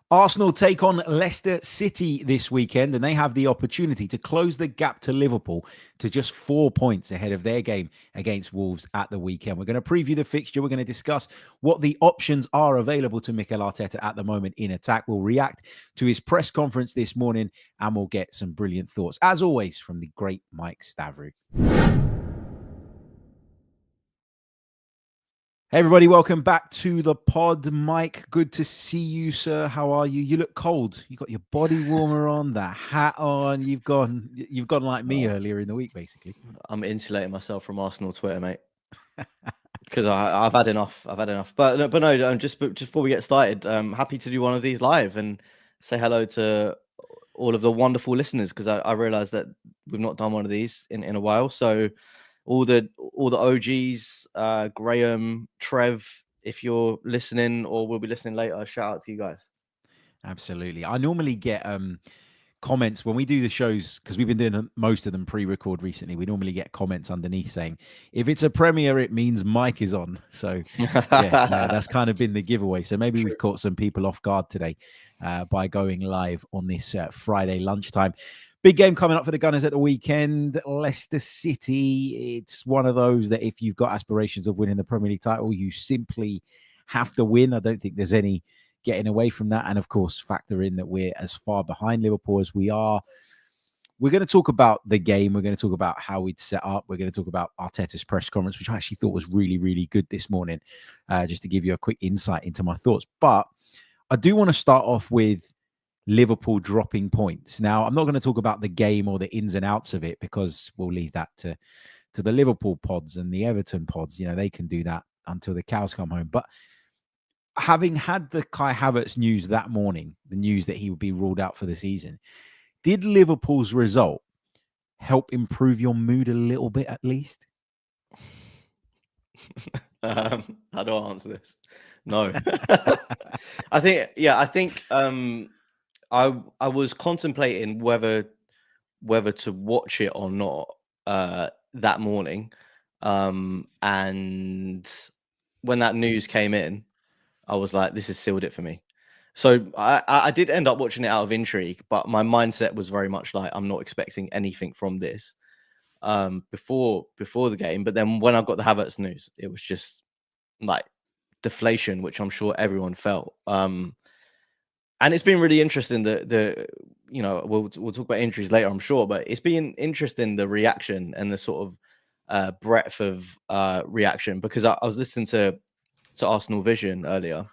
Arsenal take on Leicester City this weekend, and they have the opportunity to close the gap to Liverpool to just 4 points ahead of their game against Wolves at the weekend. We're going to preview the fixture. We're going to discuss what the options are available to Mikel Arteta at the moment in attack. We'll react to his press conference this morning, and we'll get some brilliant thoughts, as always, from the great Mike Stavrou. Hey everybody, welcome back to the pod. Mike, good to see you, sir. How are you? You look cold. You got your body warmer on, the hat on. You've gone like me earlier in the week, basically. I'm insulating myself from Arsenal Twitter, mate, because I've had enough. But no. Just before we get started, I'm happy to do one of these live and say hello to all of the wonderful listeners, because I realised that we've not done one of these in a while. So all the OGs, Graham, Trev, if you're listening or will be listening later, shout out to you guys. Absolutely. I normally get comments when we do the shows, because we've been doing most of them pre-record recently. We normally get comments underneath saying, if it's a premiere, it means Mike is on. So yeah, that's kind of been the giveaway. So maybe we've caught some people off guard today by going live on this Friday lunchtime. Big game coming up for the Gunners at the weekend. Leicester City. It's one of those that if you've got aspirations of winning the Premier League title, you simply have to win. I don't think there's any getting away from that. And of course, factor in that we're as far behind Liverpool as we are. We're going to talk about the game. We're going to talk about how we'd set up. We're going to talk about Arteta's press conference, which I actually thought was really, really good this morning, just to give you a quick insight into my thoughts. But I do want to start off with Liverpool dropping points. Now, I'm not going to talk about the game or the ins and outs of it, because we'll leave that to the Liverpool pods and the Everton pods. You know, they can do that until the cows come home. But having had the Kai Havertz news that morning, the news that he would be ruled out for the season, did Liverpool's result help improve your mood a little bit, at least? How do I answer this? No. I think I was contemplating whether to watch it or not that morning, and when that news came in, I was like, this has sealed it for me. So I did end up watching it out of intrigue, but my mindset was very much like, I'm not expecting anything from this before the game. But then when I got the Havertz news, it was just like deflation, which I'm sure everyone felt. And it's been really interesting. We'll talk about injuries later, I'm sure, but it's been interesting, the reaction and the sort of breadth of reaction, because I was listening to Arsenal Vision earlier.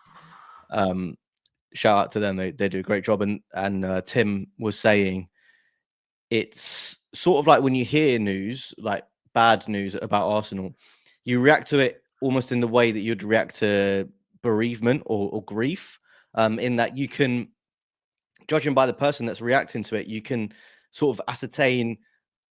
Shout out to them, they do a great job, and Tim was saying it's sort of like when you hear news, like bad news about Arsenal, you react to it almost in the way that you'd react to bereavement or grief, in that you can, judging by the person that's reacting to it, you can sort of ascertain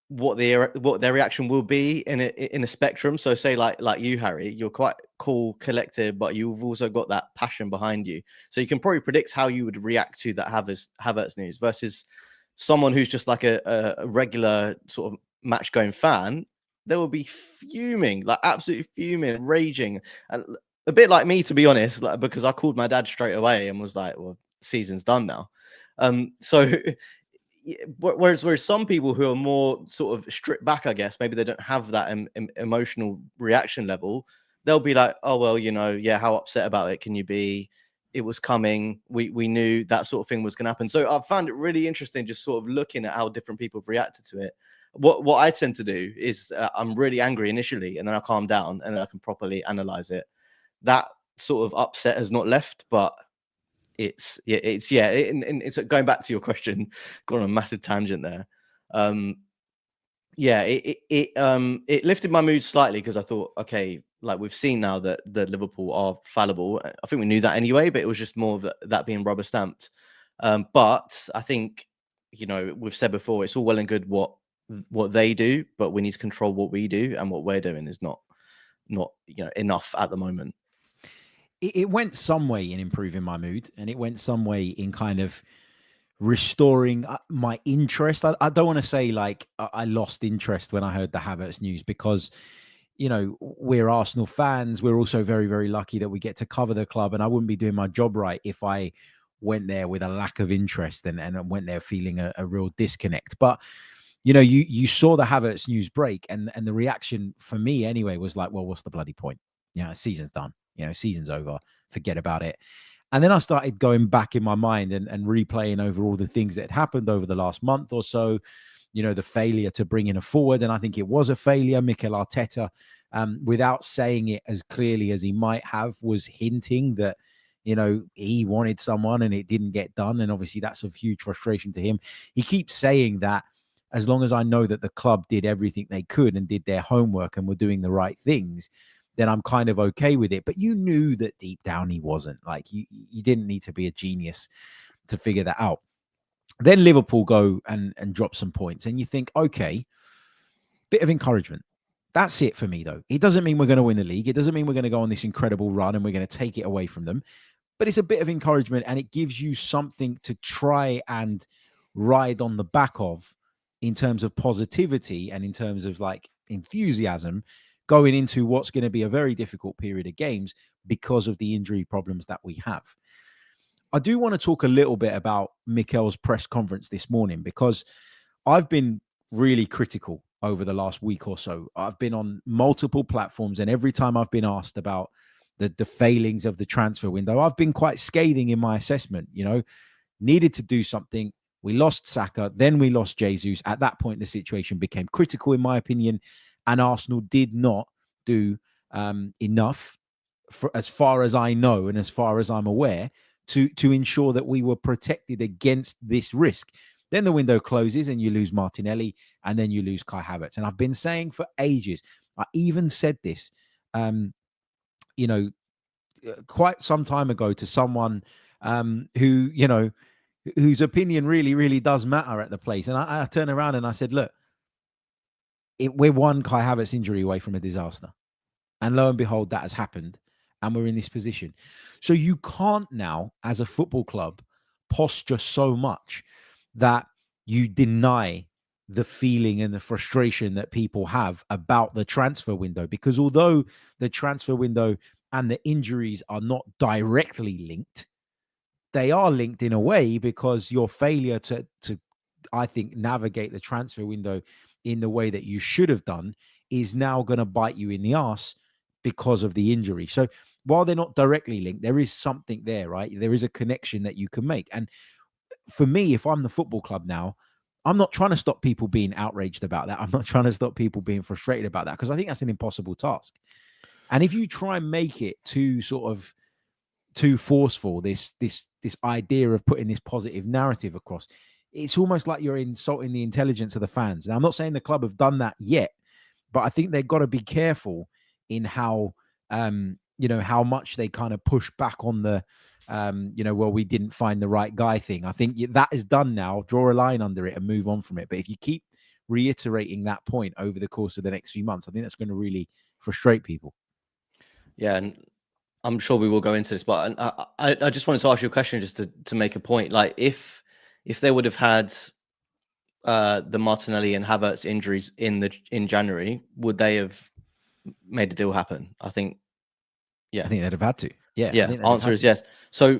what their reaction will be in a spectrum. So say like you, Harry, you're quite cool, collected, but you've also got that passion behind you. So you can probably predict how you would react to that Havertz news versus someone who's just like a regular sort of match going fan. They will be fuming, like absolutely fuming, raging, and a bit like me, to be honest, like, because I called my dad straight away and was like, well, season's done now. So whereas some people who are more sort of stripped back, I guess, maybe they don't have that emotional reaction level, they'll be like, oh, well, yeah, how upset about it can you be? It was coming. We knew that sort of thing was going to happen. So I found it really interesting just sort of looking at how different people have reacted to it. What I tend to do is I'm really angry initially, and then I calm down, and then I can properly analyze it. That sort of upset has not left, but it's going back to your question, gone on a massive tangent there. It lifted my mood slightly, because I thought, okay, like we've seen now that the Liverpool are fallible. I think we knew that anyway, but it was just more of that being rubber stamped. But I think, we've said before, it's all well and good what they do, but we need to control what we do, and what we're doing is not enough at the moment. It went some way in improving my mood, and it went some way in kind of restoring my interest. I don't want to say like I lost interest when I heard the Havertz news, because we're Arsenal fans. We're also very, very lucky that we get to cover the club, and I wouldn't be doing my job right if I went there with a lack of interest and went there feeling a real disconnect. But you saw the Havertz news break, and the reaction for me anyway was like, well, what's the bloody point? Season's done. Season's over. Forget about it. And then I started going back in my mind and replaying over all the things that had happened over the last month or so. The failure to bring in a forward, and I think it was a failure. Mikel Arteta, without saying it as clearly as he might have, was hinting that he wanted someone and it didn't get done, and obviously that's of huge frustration to him. He keeps saying that as long as I know that the club did everything they could and did their homework and were doing the right things, then I'm kind of okay with it. But you knew that deep down he wasn't. Like, you didn't need to be a genius to figure that out. Then Liverpool go and drop some points, and you think, okay, bit of encouragement. That's it for me, though. It doesn't mean we're going to win the league. It doesn't mean we're going to go on this incredible run and we're going to take it away from them. But it's a bit of encouragement, and it gives you something to try and ride on the back of in terms of positivity and in terms of like enthusiasm going into what's going to be a very difficult period of games because of the injury problems that we have. I do want to talk a little bit about Mikel's press conference this morning, because I've been really critical over the last week or so. I've been on multiple platforms, and every time I've been asked about the failings of the transfer window, I've been quite scathing in my assessment. Needed to do something. We lost Saka, then we lost Jesus. At that point, the situation became critical, in my opinion, and Arsenal did not do enough, as far as I know and as far as I'm aware, to ensure that we were protected against this risk. Then the window closes and you lose Martinelli, and then you lose Kai Havertz. And I've been saying for ages, I even said this, quite some time ago to someone who, whose opinion really, really does matter at the place. And I turned around and I said, look, we're one Kai Havertz injury away from a disaster. And lo and behold, that has happened. And we're in this position. So you can't now, as a football club, posture so much that you deny the feeling and the frustration that people have about the transfer window. Because although the transfer window and the injuries are not directly linked, they are linked in a way, because your failure to I think, navigate the transfer window in the way that you should have done is now going to bite you in the arse because of the injury. So while they're not directly linked, there is something there, right? There is a connection that you can make. And for me, if I'm the football club now, I'm not trying to stop people being outraged about that. I'm not trying to stop people being frustrated about that, because I think that's an impossible task. And if you try and make it too forceful, this idea of putting this positive narrative across, it's almost like you're insulting the intelligence of the fans. Now, I'm not saying the club have done that yet, but I think they've got to be careful in how how much they kind of push back on the well, we didn't find the right guy thing. I think that is done now. Draw a line under it and move on from it. But if you keep reiterating that point over the course of the next few months, I think that's going to really frustrate people. Yeah, and I'm sure we will go into this, but I just wanted to ask you a question just to make a point. Like, if they would have had the Martinelli and Havertz injuries in January, would they have made a deal happen? I think, yeah. I think they'd have had to. Yeah. Yeah. Answer is yes. So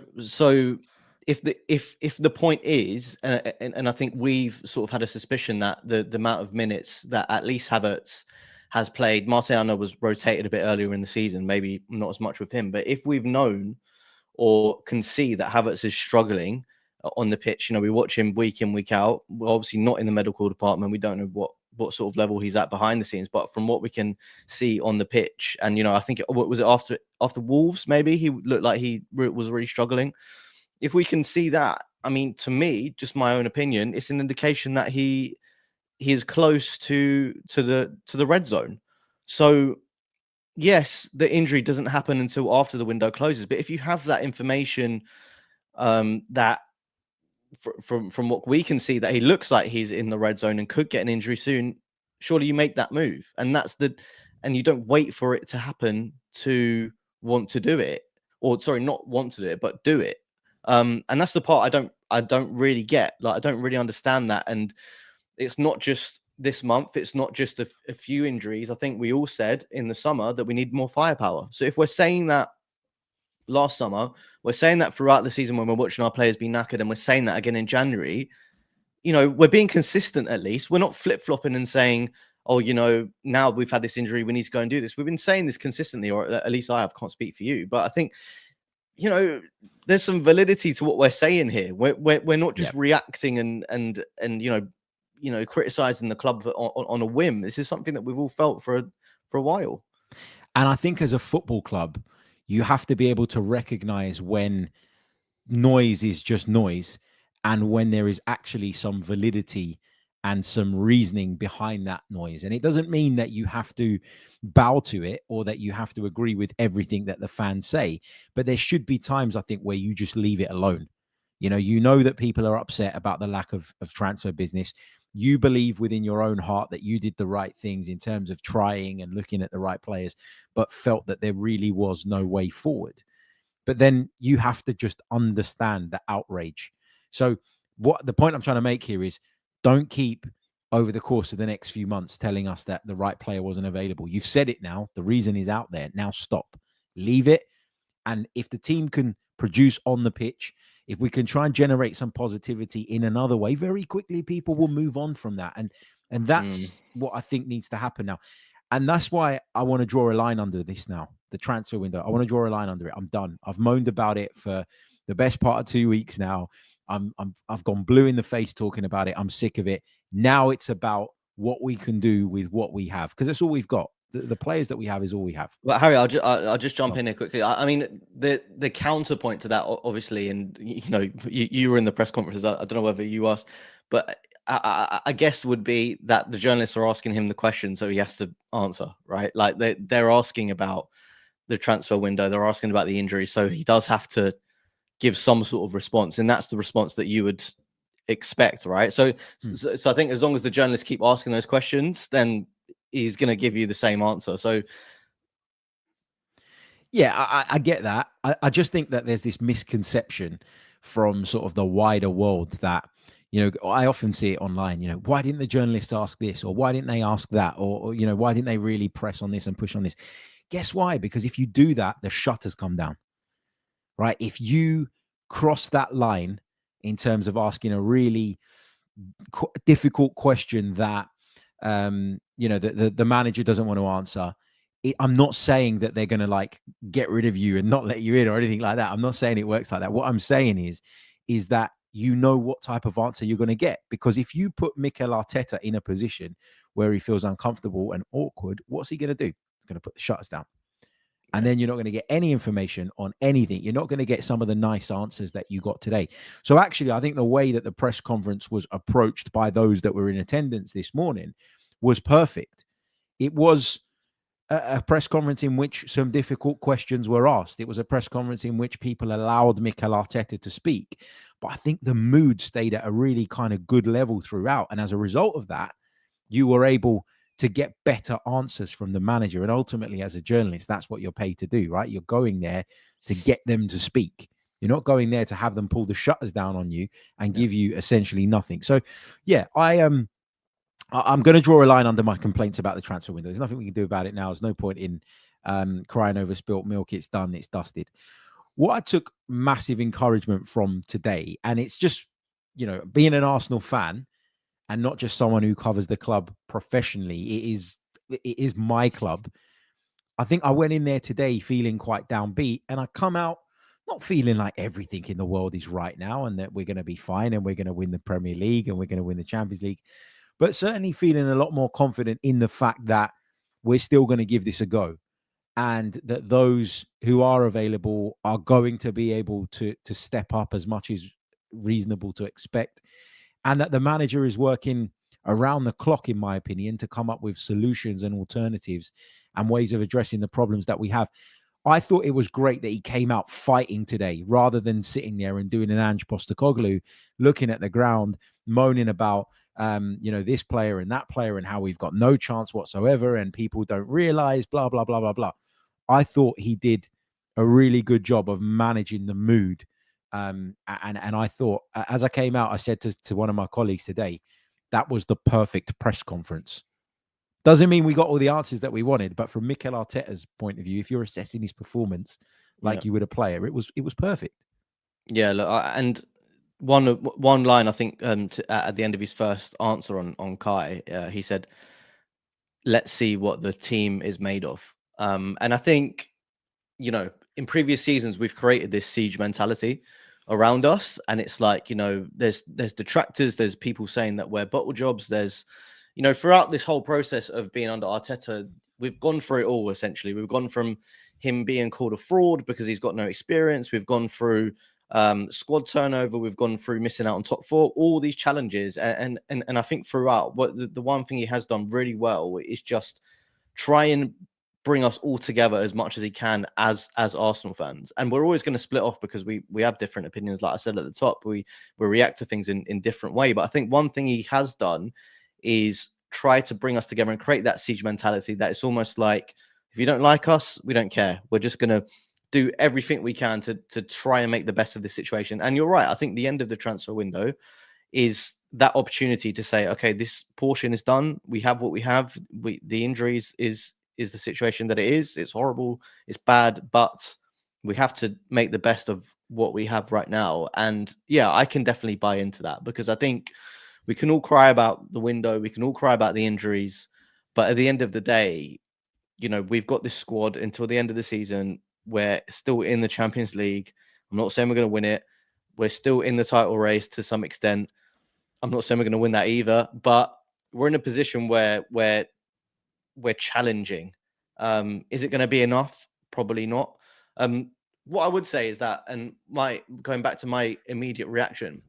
if the point is, and I think we've sort of had a suspicion that the amount of minutes that at least Havertz has played, Martiano was rotated a bit earlier in the season, maybe not as much with him, but if we've known or can see that Havertz is struggling on the pitch, we watch him week in, week out. We're obviously not in the medical department. We don't know what sort of level he's at behind the scenes, but from what we can see on the pitch, and I think what was it after Wolves, maybe he looked like he was really struggling. If we can see that, I mean, to me, just my own opinion, it's an indication that he is close to the red zone. So yes, the injury doesn't happen until after the window closes, but if you have that information, that from what we can see, that he looks like he's in the red zone and could get an injury soon, surely you make that move. And and you don't wait for it to happen to want to do it, or sorry, not want to do it, but do it. And that's the part I don't really get. Like, I don't really understand that. And it's not just this month. It's not just a few injuries. I think we all said in the summer that we need more firepower. So if we're saying that last summer. We're saying that throughout the season when we're watching our players be knackered, and we're saying that again in January. We're being consistent at least. We're not flip-flopping and saying, oh, now we've had this injury, we need to go and do this. We've been saying this consistently, or at least I have, can't speak for you. But I think, there's some validity to what we're saying here. We're not just reacting and criticizing the club on a whim. This is something that we've all felt for a while. And I think as a football club, you have to be able to recognize when noise is just noise and when there is actually some validity and some reasoning behind that noise. And it doesn't mean that you have to bow to it or that you have to agree with everything that the fans say, but there should be times, I think, where you just leave it alone. You know that people are upset about the lack of transfer business. You believe within your own heart that you did the right things in terms of trying and looking at the right players, but felt that there really was no way forward. But then you have to just understand the outrage. So what the point I'm trying to make here is, don't keep over the course of the next few months telling us that the right player wasn't available. You've said it now. The reason is out there. Now stop. Leave it. And if the team can produce on the pitch, if we can try and generate some positivity in another way, very quickly people will move on from that. And that's what I think needs to happen now. And that's why I want to draw a line under this now, the transfer window. I want to draw a line under it. I'm done. I've moaned about it for the best part of 2 weeks now. I've gone blue in the face talking about it. I'm sick of it. Now it's about what we can do with what we have, because that's all we've got. The players that we have is all we have. Well, Harry, I'll just jump in here quickly. I mean, the counterpoint to that, obviously, and you were in the press conference. I don't know whether you asked, but I guess would be that the journalists are asking him the question, so he has to answer, right? Like they're asking about the transfer window, they're asking about the injury, so he does have to give some sort of response, and that's the response that you would expect, right? So I think as long as the journalists keep asking those questions, then he's going to give you the same answer. So yeah, I get that. I just think that there's this misconception from sort of the wider world that, I often see it online, why didn't the journalists ask this, or why didn't they ask that, or why didn't they really press on this and push on this? Guess why? Because if you do that, the shutters come down, right? If you cross that line in terms of asking a really difficult question that, the manager doesn't want to answer, I'm not saying that they're going to get rid of you and not let you in or anything like that. I'm not saying it works like that. What I'm saying is that what type of answer you're going to get. Because if you put Mikel Arteta in a position where he feels uncomfortable and awkward, what's he going to do? He's going to put the shutters down. And then you're not going to get any information on anything. You're not going to get some of the nice answers that you got today. So actually, I think the way that the press conference was approached by those that were in attendance this morning was perfect. It was a press conference in which some difficult questions were asked. It was a press conference in which people allowed Mikel Arteta to speak. But I think the mood stayed at a really kind of good level throughout. And as a result of that, you were able to get better answers from the manager. And ultimately, as a journalist, that's what you're paid to do, right? You're going there to get them to speak. You're not going there to have them pull the shutters down on you and give you essentially nothing. So, yeah, I'm going to draw a line under my complaints about the transfer window. There's nothing we can do about it now. There's no point in crying over spilt milk. It's done. It's dusted. What I took massive encouragement from today, and it's just, being an Arsenal fan and not just someone who covers the club professionally, it is my club. I think I went in there today feeling quite downbeat, and I come out not feeling like everything in the world is right now and that we're going to be fine and we're going to win the Premier League and we're going to win the Champions League, but certainly feeling a lot more confident in the fact that we're still going to give this a go, and that those who are available are going to be able to step up as much as reasonable to expect, and that the manager is working around the clock, in my opinion, to come up with solutions and alternatives and ways of addressing the problems that we have. I thought it was great that he came out fighting today rather than sitting there and doing an Ange Postecoglou, looking at the ground, moaning about, this player and that player and how we've got no chance whatsoever and people don't realize, blah, blah, blah, blah, blah. I thought he did a really good job of managing the mood. And I thought, as I came out, I said to one of my colleagues today, that was the perfect press conference. Doesn't mean we got all the answers that we wanted, but from Mikel Arteta's point of view, if you're assessing his performance, like you would a player. It was perfect. Yeah, look, and one line I think at the end of his first answer on Kai, he said, "Let's see what the team is made of." And I think, in previous seasons we've created this siege mentality around us, and it's like, there's detractors, there's people saying that we're bottle jobs, there's, throughout this whole process of being under Arteta, we've gone through it all. Essentially, we've gone from him being called a fraud because he's got no experience, we've gone through squad turnover, we've gone through missing out on top four, all these challenges, and I think throughout, what the one thing he has done really well is just try and bring us all together as much as he can as Arsenal fans. And we're always going to split off because we have different opinions. Like I said at the top, we react to things in different way. But I think one thing he has done is try to bring us together and create that siege mentality, that it's almost like, if you don't like us, we don't care. We're just going to do everything we can to try and make the best of this situation. And you're right. I think the end of the transfer window is that opportunity to say, okay, this portion is done. We have what we have. The injuries is the situation that it is. It's horrible. It's bad, but we have to make the best of what we have right now. And yeah, I can definitely buy into that, because I think we can all cry about the window. We can all cry about the injuries, but at the end of the day, we've got this squad until the end of the season. We're still in the Champions League. I'm not saying we're going to win it. We're still in the title race to some extent. I'm not saying we're going to win that either, but we're in a position where we're challenging. Is it going to be enough? Probably not. What I would say is that, and going back to my immediate reaction,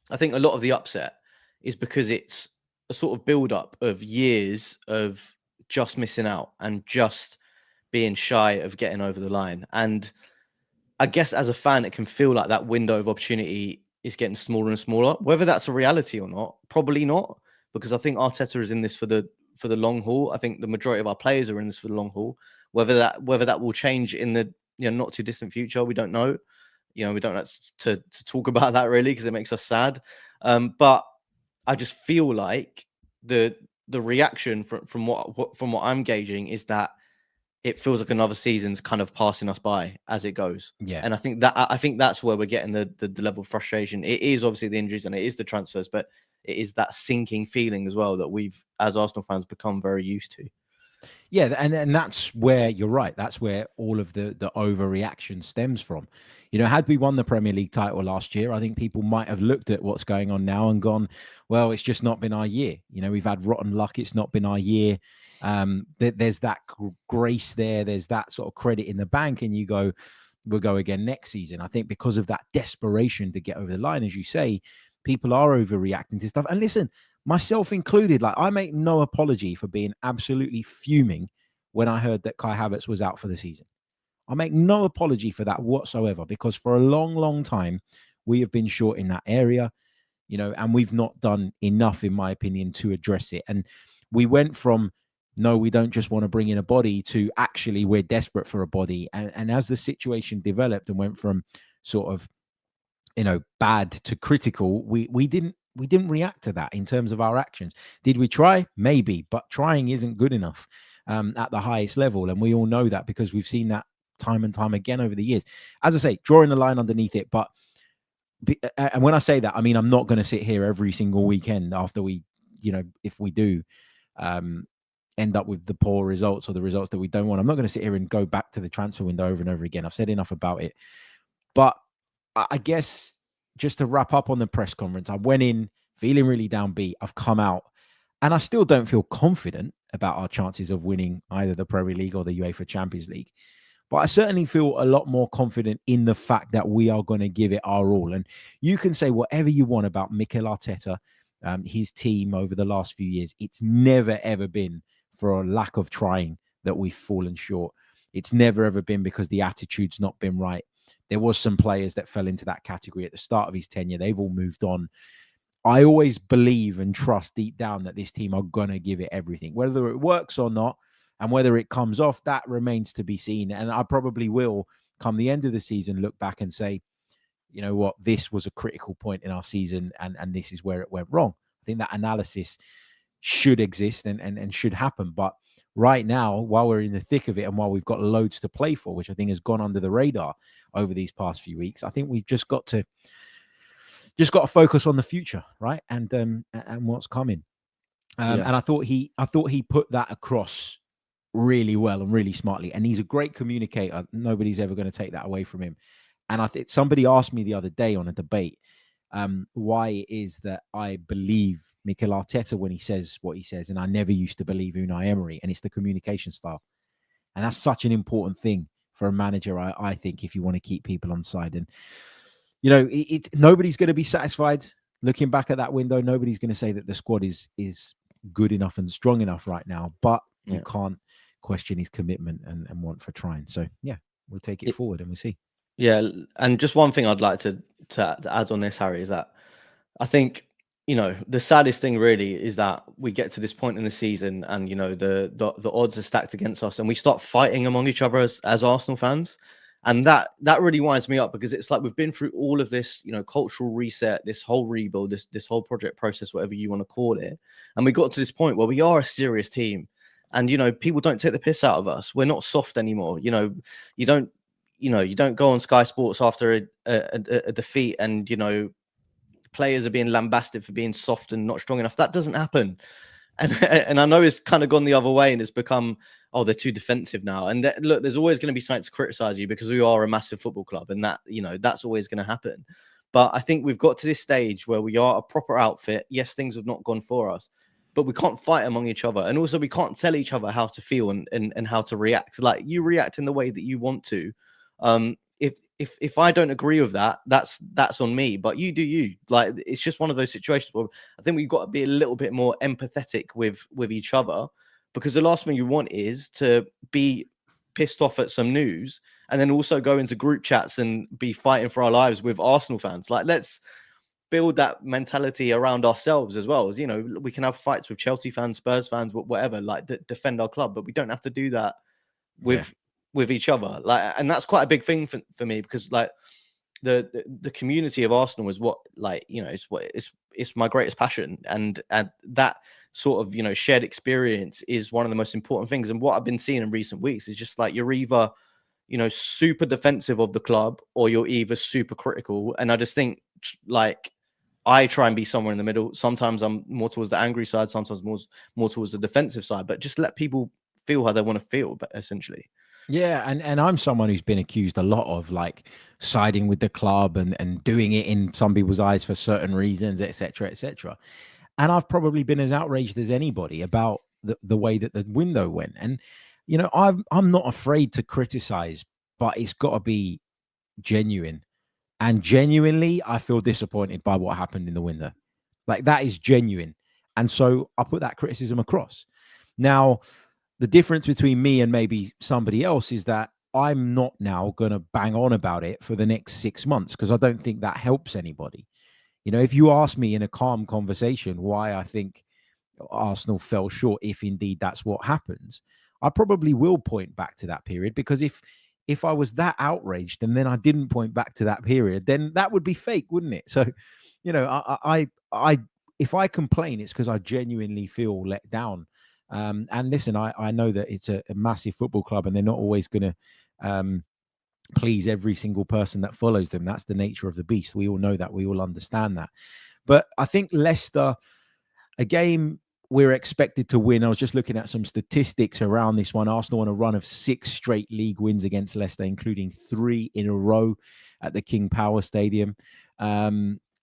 I think a lot of the upset is because it's a sort of build-up of years of just missing out and just being shy of getting over the line. And I guess as a fan, it can feel like that window of opportunity is getting smaller and smaller. Whether that's a reality or not, probably not, because I think Arteta is in this for the long haul. I think the majority of our players are in this for the long haul. Whether that will change in the not too distant future, we don't know. We don't like to talk about that really, because it makes us sad. But I just feel like the reaction from what I'm gauging is that it feels like another season's kind of passing us by as it goes. Yeah. And I think that's where we're getting the level of frustration. It is obviously the injuries and it is the transfers, but it is that sinking feeling as well that we've, as Arsenal fans, become very used to. Yeah, and that's where you're right. That's where all of the overreaction stems from. Had we won the Premier League title last year, I think people might have looked at what's going on now and gone, well, it's just not been our year. We've had rotten luck. It's not been our year. There's that grace there. There's that sort of credit in the bank, and you go, we'll go again next season. I think because of that desperation to get over the line, as you say, people are overreacting to stuff. And listen, myself included, like, I make no apology for being absolutely fuming when I heard that Kai Havertz was out for the season. I make no apology for that whatsoever, because for a long, long time, we have been short in that area, and we've not done enough, in my opinion, to address it. And we went from, no, we don't just want to bring in a body, to actually we're desperate for a body. And as the situation developed and went from sort of, bad to critical, we didn't react to that in terms of our actions. Did we try? Maybe, but trying isn't good enough at the highest level. And we all know that, because we've seen that time and time again over the years. As I say, drawing the line underneath it. But and when I say that, I mean, I'm not going to sit here every single weekend after we, if we do end up with the poor results or the results that we don't want. I'm not going to sit here and go back to the transfer window over and over again. I've said enough about it. But I guess just to wrap up on the press conference, I went in feeling really downbeat. I've come out and I still don't feel confident about our chances of winning either the Premier League or the UEFA Champions League. But I certainly feel a lot more confident in the fact that we are going to give it our all. And you can say whatever you want about Mikel Arteta, his team over the last few years. It's never, ever been for a lack of trying that we've fallen short. It's never, ever been because the attitude's not been right. There was some players that fell into that category at the start of his tenure. They've all moved on. I always believe and trust deep down that this team are going to give it everything. Whether it works or not, and whether it comes off, that remains to be seen. And I probably will, come the end of the season, look back and say, you know what, this was a critical point in our season, and this is where it went wrong. I think that analysis should exist and should happen. But right now, while we're in the thick of it and while we've got loads to play for, which I think has gone under the radar over these past few weeks, I think we've just got to focus on the future, right? And what's coming. And I thought he put that across really well and really smartly. And he's a great communicator. Nobody's ever going to take that away from him. And I think somebody asked me the other day on a debate why it is that I believe Mikel Arteta when he says what he says, and I never used to believe Unai Emery, and it's the communication style. And that's such an important thing for a manager, I think, if you want to keep people on side. And, you know, nobody's going to be satisfied looking back at that window. Nobody's going to say that the squad is good enough and strong enough right now, but you can't question his commitment and want for trying. So, yeah, we'll take it forward and we'll see. Yeah, and just one thing I'd like to add on this, Harry, is that I think, you know, the saddest thing really is that we get to this point in the season and, you know, the odds are stacked against us and we start fighting among each other as Arsenal fans. And that really winds me up because it's like we've been through all of this, you know, cultural reset, this whole rebuild, this whole project process, whatever you want to call it. And we got to this point where we are a serious team. And, you know, people don't take the piss out of us. We're not soft anymore. You know, you don't go on Sky Sports after a defeat and, you know, players are being lambasted for being soft and not strong enough. That doesn't happen. And I know it's kind of gone the other way and it's become, oh, they're too defensive now. And look, there's always going to be something to criticize you because we are a massive football club and that, you know, that's always going to happen. But I think we've got to this stage where we are a proper outfit. Yes, things have not gone for us, but we can't fight among each other. And also we can't tell each other how to feel and how to react. Like you react in the way that you want to. If I don't agree with that, that's on me. But you do you. Like it's just one of those situations where I think we've got to be a little bit more empathetic with each other, because the last thing you want is to be pissed off at some news and then also go into group chats and be fighting for our lives with Arsenal fans. Like let's build that mentality around ourselves as well. As you know, we can have fights with Chelsea fans, Spurs fans, whatever, like defend our club, but we don't have to do that with each other. Like, and that's quite a big thing for me because like the community of Arsenal is what, like, you know, it's my greatest passion, and that sort of, you know, shared experience is one of the most important things. And what I've been seeing in recent weeks is just like you're either, you know, super defensive of the club or you're either super critical. And I just think like I try and be somewhere in the middle. Sometimes I'm more towards the angry side, sometimes more towards the defensive side, but just let people feel how they want to feel, but essentially. Yeah, and I'm someone who's been accused a lot of like siding with the club and doing it in some people's eyes for certain reasons, etc., etc. And I've probably been as outraged as anybody about the way that the window went. And you know, I'm not afraid to criticize, but it's got to be genuine. And genuinely, I feel disappointed by what happened in the window. Like that is genuine. And so I put that criticism across. Now, the difference between me and maybe somebody else is that I'm not now going to bang on about it for the next 6 months because I don't think that helps anybody. You know, if you ask me in a calm conversation why I think Arsenal fell short, if indeed that's what happens, I probably will point back to that period, because if I was that outraged and then I didn't point back to that period, then that would be fake, wouldn't it? So, you know, I if I complain, it's because I genuinely feel let down. And listen, I know that it's a massive football club and they're not always going to please every single person that follows them. That's the nature of the beast. We all know that. We all understand that. But I think Leicester, a game we're expected to win. I was just looking at some statistics around this one. Arsenal on a run of 6 straight league wins against Leicester, including 3 in a row at the King Power Stadium.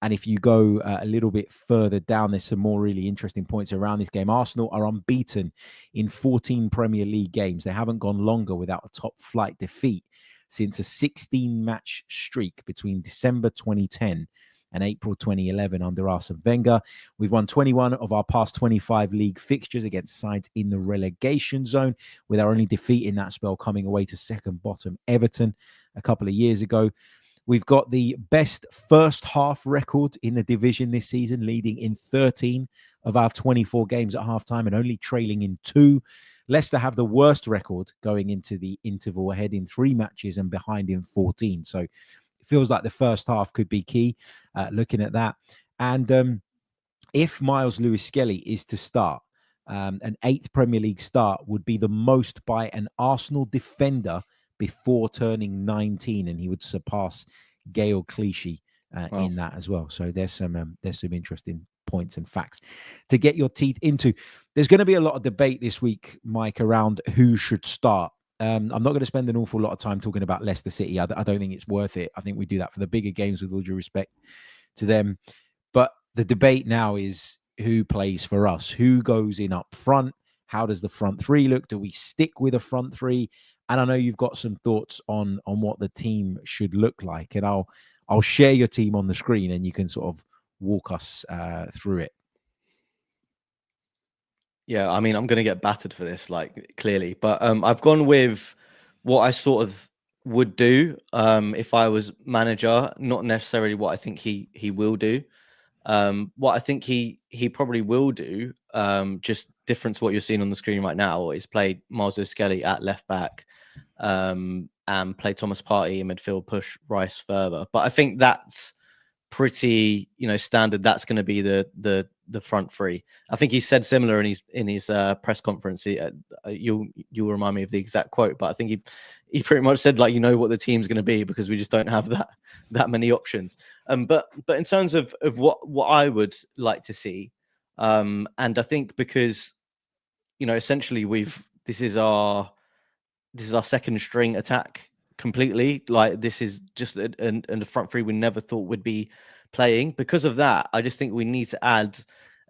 And if you go a little bit further down, there's some more really interesting points around this game. Arsenal are unbeaten in 14 Premier League games. They haven't gone longer without a top flight defeat since a 16-match streak between December 2010 and April 2011 under Arsene Wenger. We've won 21 of our past 25 league fixtures against sides in the relegation zone, with our only defeat in that spell coming away to second bottom Everton a couple of years ago. We've got the best first half record in the division this season, leading in 13 of our 24 games at halftime and only trailing in 2. Leicester have the worst record going into the interval, ahead in 3 matches and behind in 14. So it feels like the first half could be key, looking at that. And if Miles Lewis-Skelly is to start, an 8th Premier League start would be the most by an Arsenal defender before turning 19, and he would surpass Gael Clichy in that as well. So there's some interesting points and facts to get your teeth into. There's going to be a lot of debate this week, Mike, around who should start. I'm not going to spend an awful lot of time talking about Leicester City. I don't think it's worth it. I think we do that for the bigger games, with all due respect to them. But the debate now is who plays for us, who goes in up front, how does the front three look? Do we stick with a front three? And I know you've got some thoughts on what the team should look like, and I'll share your team on the screen, and you can sort of walk us through it. Yeah, I mean, I'm going to get battered for this, like, clearly, but I've gone with what I sort of would do if I was manager, not necessarily what I think he will do. What I think he probably will do, just different to what you're seeing on the screen right now, is play Miles Lewis-Skelly at left back, and play Thomas Partey in midfield, push Rice further. But I think that's pretty, standard. That's going to be the front three. I think he said similar in his press conference. You'll remind me of the exact quote, but I think he pretty much said, like, what the team's going to be, because we just don't have that many options. But in terms of what I would like to see, and I think because essentially this is our second string attack completely. Like, this is just and the front three we never thought would be playing. Because of that, I just think we need to add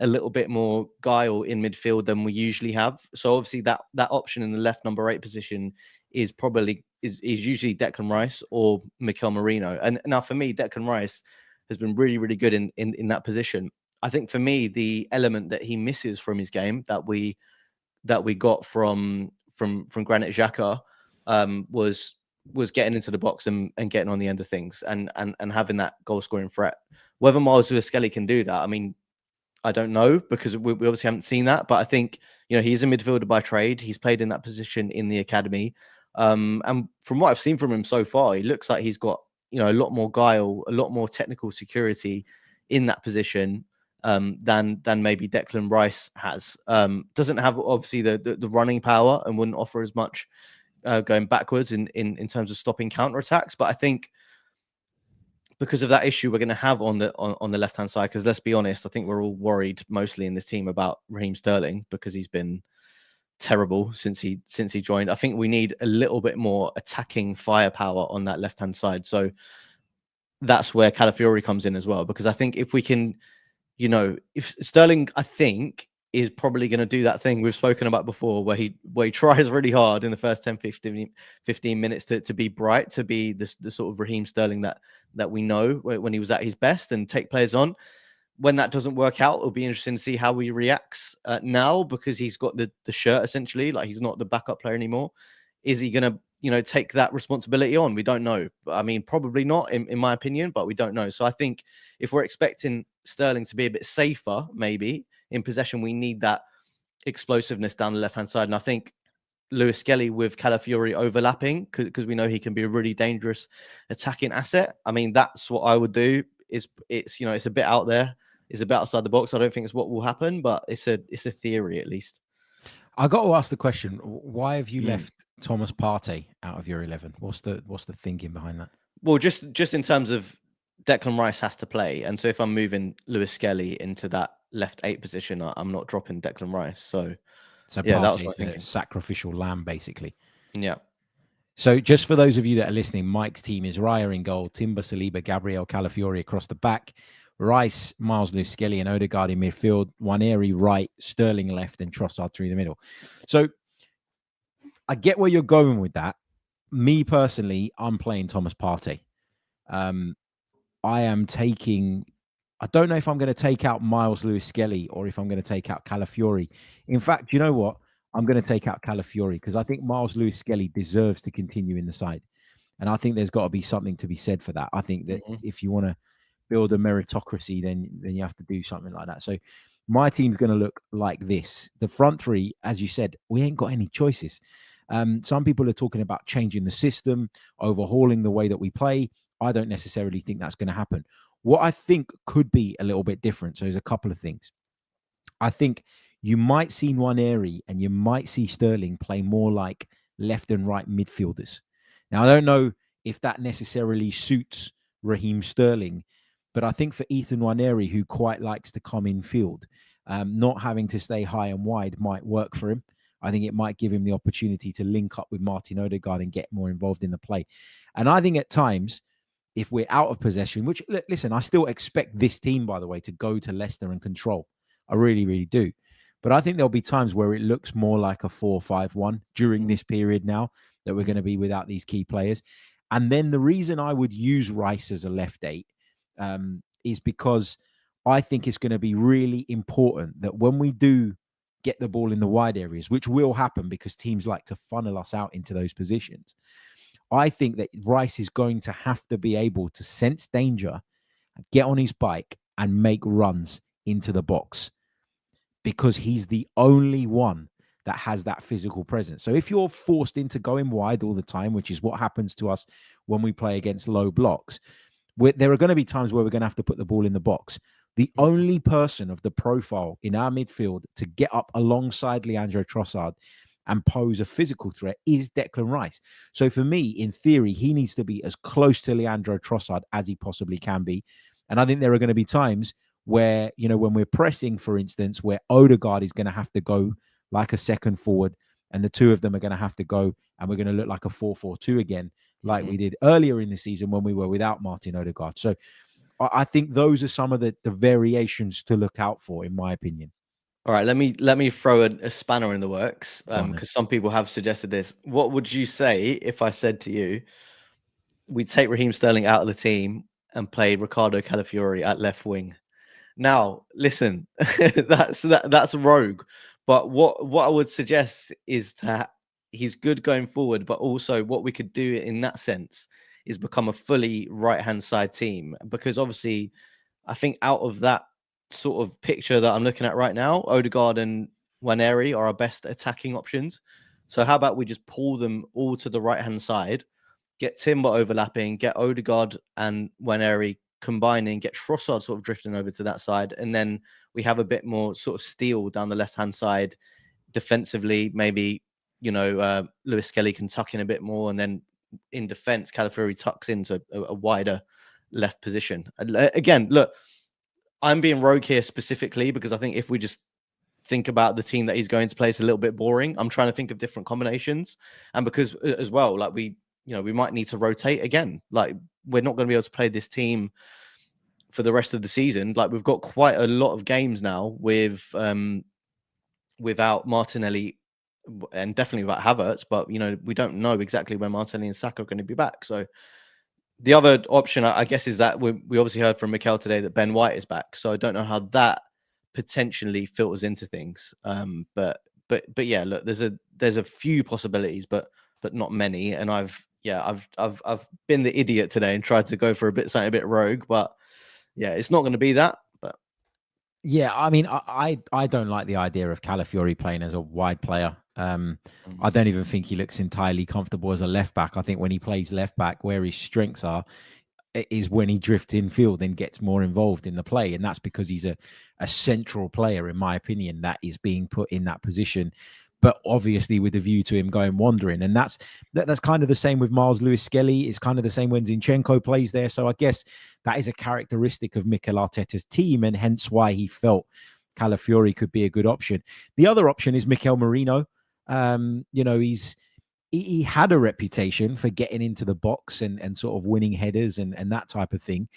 a little bit more guile in midfield than we usually have. So obviously that option in the left number 8 position is usually Declan Rice or Mikel Merino. And now for me, Declan Rice has been really, really good in that position. I think for me, the element that he misses from his game that we got from Granit Xhaka was getting into the box and getting on the end of things and having that goal scoring threat. Whether Miles Lewis-Skelly can do that, I mean, I don't know, because we obviously haven't seen that. But I think he's a midfielder by trade. He's played in that position in the academy, and from what I've seen from him so far, he looks like he's got a lot more guile, a lot more technical security in that position than maybe Declan Rice has. Doesn't have obviously the running power and wouldn't offer as much going backwards in terms of stopping counterattacks. But I think because of that issue we're going to have on the left hand side, because let's be honest, I think we're all worried mostly in this team about Raheem Sterling, because he's been terrible since he joined. I think we need a little bit more attacking firepower on that left hand side. So that's where Calafiori comes in as well, because I think if we can, if Sterling, I think, is probably going to do that thing we've spoken about before, where he tries really hard in the first 10, 15 minutes to be bright, to be the sort of Raheem Sterling that we know when he was at his best, and take players on. When that doesn't work out, it'll be interesting to see how he reacts now, because he's got the shirt, essentially. Like, he's not the backup player anymore. Is he going to take that responsibility on? We don't know. I mean, probably not, in my opinion, but we don't know. So I think if we're expecting Sterling to be a bit safer, maybe in possession, we need that explosiveness down the left-hand side. And I think Lewis-Skelly with Calafiori overlapping, because we know he can be a really dangerous attacking asset. I mean, that's what I would do. It's a bit out there. It's a bit outside the box. I don't think it's what will happen, but it's a theory, at least. I got to ask the question: why have you left Thomas Partey out of your 11? What's the thinking behind that? Well, just in terms of Declan Rice has to play, and so if I'm moving Lewis-Skelly into that left 8 position, I'm not dropping Declan Rice. So yeah, that was my thinking. Sacrificial lamb, basically. Yeah. So just for those of you that are listening, Mike's team is Raya in goal, Timber, Saliba, Gabriel, Calafiori across the back, Rice, Miles Lewis-Skelly and Odegaard in midfield, Nwaneri right, Sterling left, and Trossard through the middle. So I get where you're going with that. Me personally, I'm playing Thomas Partey. I don't know if I'm going to take out Miles Lewis-Skelly or if I'm going to take out Calafiori. In fact, you know what? I'm going to take out Calafiori, because I think Miles Lewis-Skelly deserves to continue in the side. And I think there's got to be something to be said for that. I think that if you want to build a meritocracy, then you have to do something like that. So my team's going to look like this. The front three, as you said, we ain't got any choices. Some people are talking about changing the system, overhauling the way that we play. I don't necessarily think that's going to happen. What I think could be a little bit different, so there's a couple of things. I think you might see Nwaneri and you might see Sterling play more like left and right midfielders. Now, I don't know if that necessarily suits Raheem Sterling, but I think for Ethan Nwaneri, who quite likes to come in field, not having to stay high and wide might work for him. I think it might give him the opportunity to link up with Martin Odegaard and get more involved in the play. And I think at times, if we're out of possession, which, listen, I still expect this team, by the way, to go to Leicester and control. I really, really do. But I think there'll be times where it looks more like a 4-5-1 during this period now that we're going to be without these key players. And then the reason I would use Rice as a left 8 is because I think it's going to be really important that when we do get the ball in the wide areas, which will happen because teams like to funnel us out into those positions, I think that Rice is going to have to be able to sense danger, get on his bike and make runs into the box, because he's the only one that has that physical presence. So if you're forced into going wide all the time, which is what happens to us when we play against low blocks, there are going to be times where we're going to have to put the ball in the box. The only person of the profile in our midfield to get up alongside Leandro Trossard and pose a physical threat is Declan Rice. So for me, in theory, he needs to be as close to Leandro Trossard as he possibly can be. And I think there are going to be times where, when we're pressing, for instance, where Odegaard is going to have to go like a second forward and the two of them are going to have to go and we're going to look like a 4-4-2 again, like we did earlier in the season when we were without Martin Odegaard. So I think those are some of the variations to look out for, in my opinion. All right, let me throw a spanner in the works, because some people have suggested this. What would you say if I said to you, we take Raheem Sterling out of the team and play Ricardo Calafiori at left wing? Now, listen, that's rogue. But what I would suggest is that he's good going forward, but also what we could do in that sense is become a fully right-hand side team. Because obviously, I think out of that sort of picture that I'm looking at right now, Odegaard and Nwaneri are our best attacking options. So how about we just pull them all to the right-hand side, get Timber overlapping, get Odegaard and Nwaneri combining, get Trossard sort of drifting over to that side, and then we have a bit more sort of steel down the left-hand side defensively. Maybe, Lewis Kelly can tuck in a bit more, and then in defense, Calafiori tucks into a wider left position. Again, look, I'm being rogue here specifically because I think if we just think about the team that he's going to play, it's a little bit boring. I'm trying to think of different combinations, and because as well, like we might need to rotate again. Like we're not going to be able to play this team for the rest of the season. Like we've got quite a lot of games now without Martinelli and definitely without Havertz, but we don't know exactly when Martinelli and Saka are going to be back. So the other option, I guess, is that we obviously heard from Mikel today that Ben White is back. So I don't know how that potentially filters into things. But yeah, look, there's a few possibilities, but not many. And I've been the idiot today and tried to go for something a bit rogue, but yeah, it's not going to be that. But yeah, I mean, I don't like the idea of Calafiori playing as a wide player. I don't even think he looks entirely comfortable as a left back. I think when he plays left back, where his strengths are is when he drifts in field and gets more involved in the play. And that's because he's a central player, in my opinion, that is being put in that position, but obviously with a view to him going wandering. And that's kind of the same with Miles Lewis-Skelly. It's kind of the same when Zinchenko plays there. So I guess that is a characteristic of Mikel Arteta's team, and hence why he felt Calafiori could be a good option. The other option is Mikel Merino. He had a reputation for getting into the box and sort of winning headers and that type of thing.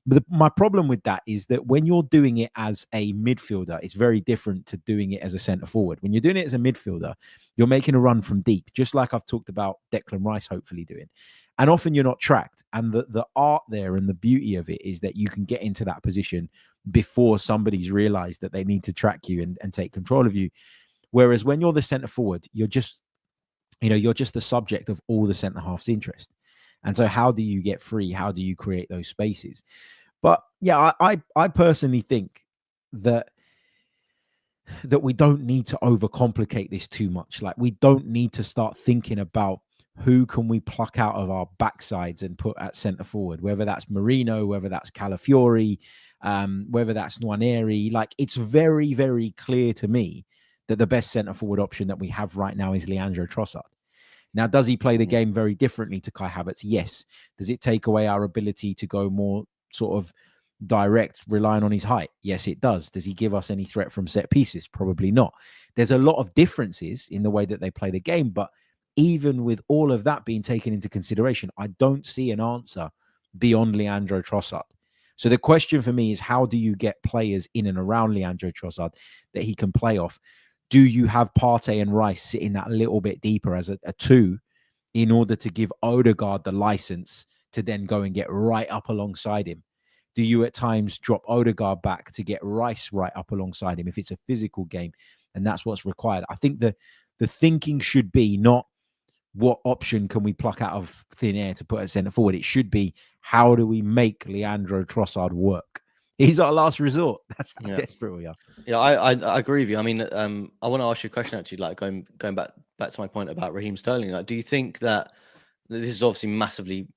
But my problem with that is that when you're doing it as a midfielder, it's very different to doing it as a centre forward. When you're doing it as a midfielder, you're making a run from deep, just like I've talked about Declan Rice hopefully doing. And often you're not tracked. And the art there and the beauty of it is that you can get into that position before somebody's realised that they need to track you and take control of you. Whereas when you're the centre forward, you're just the subject of all the centre half's interest. And so how do you get free? How do you create those spaces? But yeah, I personally think that we don't need to overcomplicate this too much. Like we don't need to start thinking about who can we pluck out of our backsides and put at centre forward, whether that's Marino, whether that's Calafiori, whether that's Nwaneri. Like, it's very, very clear to me that the best centre forward option that we have right now is Leandro Trossard. Now, does he play the game very differently to Kai Havertz? Yes. Does it take away our ability to go more sort of direct, relying on his height? Yes, it does. Does he give us any threat from set pieces? Probably not. There's a lot of differences in the way that they play the game, but even with all of that being taken into consideration, I don't see an answer beyond Leandro Trossard. So the question for me is, how do you get players in and around Leandro Trossard that he can play off? Do you have Partey and Rice sitting that little bit deeper as a two in order to give Odegaard the license to then go and get right up alongside him? Do you at times drop Odegaard back to get Rice right up alongside him if it's a physical game and that's what's required? I think the thinking should be not what option can we pluck out of thin air to put at centre forward. It should be, how do we make Leandro Trossard work? He's our last resort. That's how desperate we are. Yeah, I agree with you. I mean, I want to ask you a question actually, like going back to my point about Raheem Sterling. Like, do you think that this is obviously massively,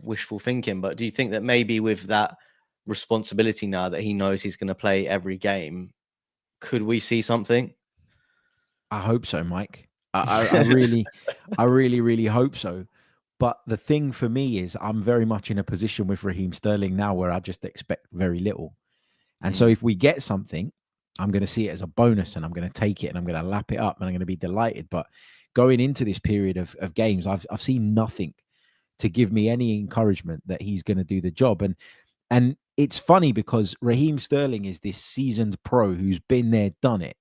wishful thinking, but do you think that maybe with that responsibility now that he knows he's going to play every game, could we see something? I hope so, Mike. I really, really hope so. But the thing for me is, I'm very much in a position with Raheem Sterling now where I just expect very little. And so if we get something, I'm going to see it as a bonus and I'm going to take it and I'm going to lap it up and I'm going to be delighted. But going into this period of games, I've seen nothing to give me any encouragement that he's going to do the job. And it's funny because Raheem Sterling is this seasoned pro who's been there, done it,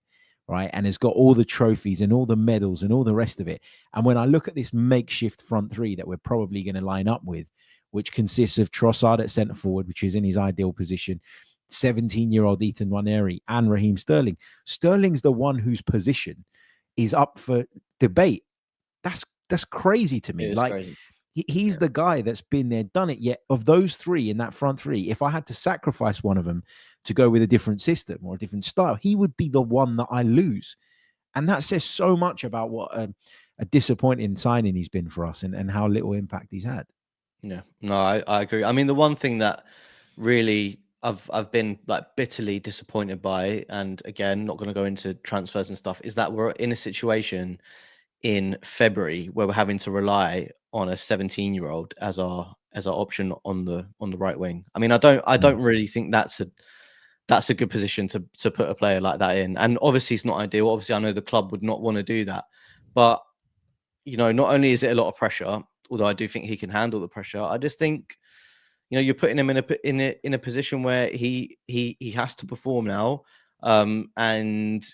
right? And has got all the trophies and all the medals and all the rest of it. And when I look at this makeshift front three that we're probably going to line up with, which consists of Trossard at centre forward, which is in his ideal position, 17-year-old Ethan Nwaneri and Raheem Sterling. Sterling's the one whose position is up for debate. That's crazy to me. Like, crazy. He's the guy that's been there, done it. Yet of those three in that front three, if I had to sacrifice one of them to go with a different system or a different style, he would be the one that I lose. And that says so much about what a disappointing signing he's been for us and how little impact he's had. Yeah, no, I agree. I mean, the one thing that really I've been like bitterly disappointed by, and again, not going to go into transfers and stuff, is that we're in a situation in February where we're having to rely on a 17-year-old as our option on the right wing. I mean, I don't really think that's a good position to put a player like that in. And obviously it's not ideal. Obviously, I know the club would not want to do that. But not only is it a lot of pressure, although I do think he can handle the pressure, I just think you're putting him in a position where he has to perform now. And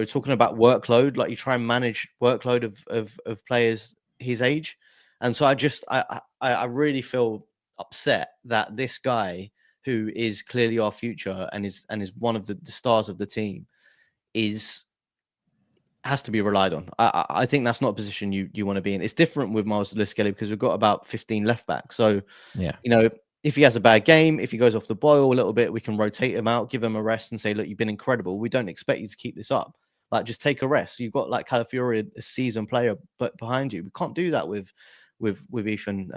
talking about workload, like you try and manage workload of players his age. And so I really feel upset that this guy, who is clearly our future and is one of the stars of the team, has to be relied on. I think that's not a position you want to be in. It's different with Miles Lewis-Skelly because we've got about 15 left backs. So yeah, if he has a bad game, if he goes off the boil a little bit, we can rotate him out, give him a rest and say, look, you've been incredible. We don't expect you to keep this up. Like, just take a rest. You've got like Calafiori, a seasoned player, but behind you. We can't do that with Ethan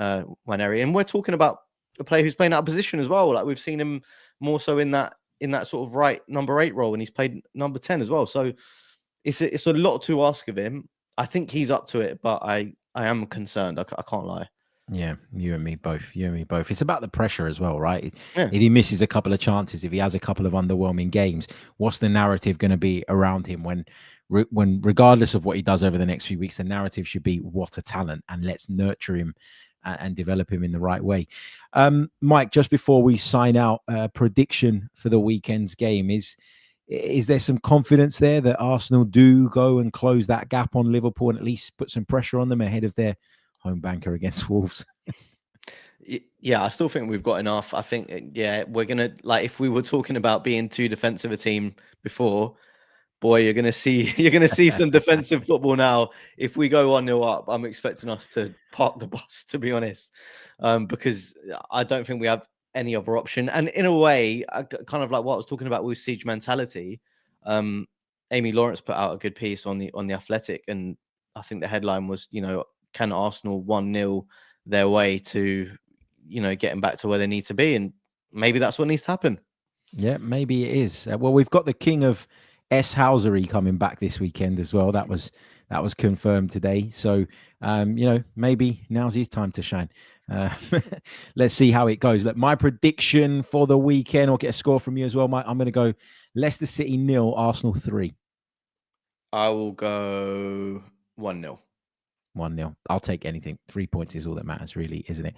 Nwaneri. And we're talking about a player who's playing out of position as well. Like, we've seen him more so in that sort of right number 8 role, and he's played number 10 as well. So it's a lot to ask of him. I think he's up to it, but I am concerned. I can't lie. Yeah, you and me both. It's about the pressure as well, right? Yeah. If he misses a couple of chances, if he has a couple of underwhelming games, what's the narrative going to be around him when regardless of what he does over the next few weeks, the narrative should be, what a talent, and let's nurture him and develop him in the right way. Mike, just before we sign out, prediction for the weekend's game is there some confidence there that Arsenal do go and close that gap on Liverpool and at least put some pressure on them ahead of their home banker against Wolves? Yeah, I still think we've got enough. I think, we're going to, like, if we were talking about being too defensive a team before, boy, you're going to see some defensive football now. If we go 1-0 up, I'm expecting us to park the bus, to be honest, because I don't think we have any other option. And in a way, kind of like what I was talking about with siege mentality, Amy Lawrence put out a good piece on the Athletic, and I think the headline was, can Arsenal 1-0 their way to, getting back to where they need to be? And maybe that's what needs to happen. Yeah, maybe it is. Well, we've got the king of S Housery coming back this weekend as well. That was confirmed today. So, maybe now's his time to shine. Let's see how it goes. Look, my prediction for the weekend, I'll get a score from you as well, Mike. I'm going to go Leicester City 0, Arsenal 3. I will go 1-0. 1-0. I'll take anything. 3 points is all that matters, really, isn't it?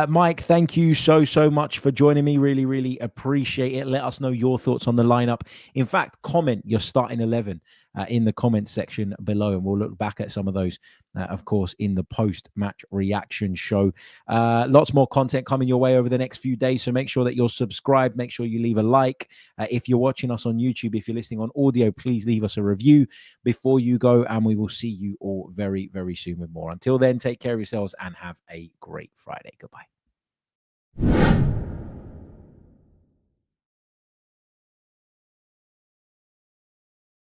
Mike, thank you so much for joining me. Really, really appreciate it. Let us know your thoughts on the lineup. In fact, comment your starting 11 in the comments section below, and we'll look back at some of those, of course, in the post-match reaction show. Lots more content coming your way over the next few days, so make sure that you're subscribed. Make sure you leave a like. If you're watching us on YouTube, if you're listening on audio, please leave us a review before you go, and we will see you all very, very soon with more. Until then, take care of yourselves and have a great Friday. Goodbye.